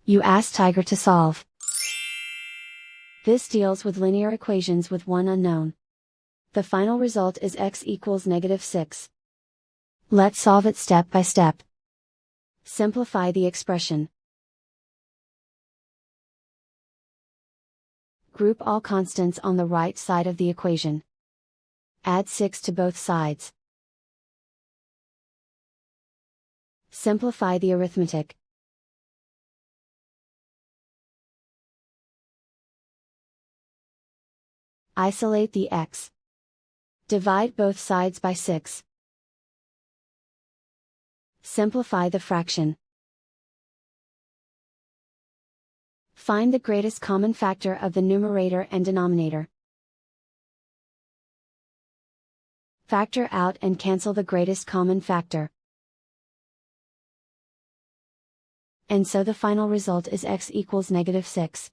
You ask Tiger to solve. This deals with linear equations with one unknown. The final result is x equals -6. Let's solve it step by step. Simplify the expression. Group all constants on the right side of the equation. Add 6 to both sides. Simplify the arithmetic. Isolate the x. Divide both sides by 6. Simplify the fraction. Find the greatest common factor of the numerator and denominator. Factor out and cancel the greatest common factor. And so the final result is x equals -6.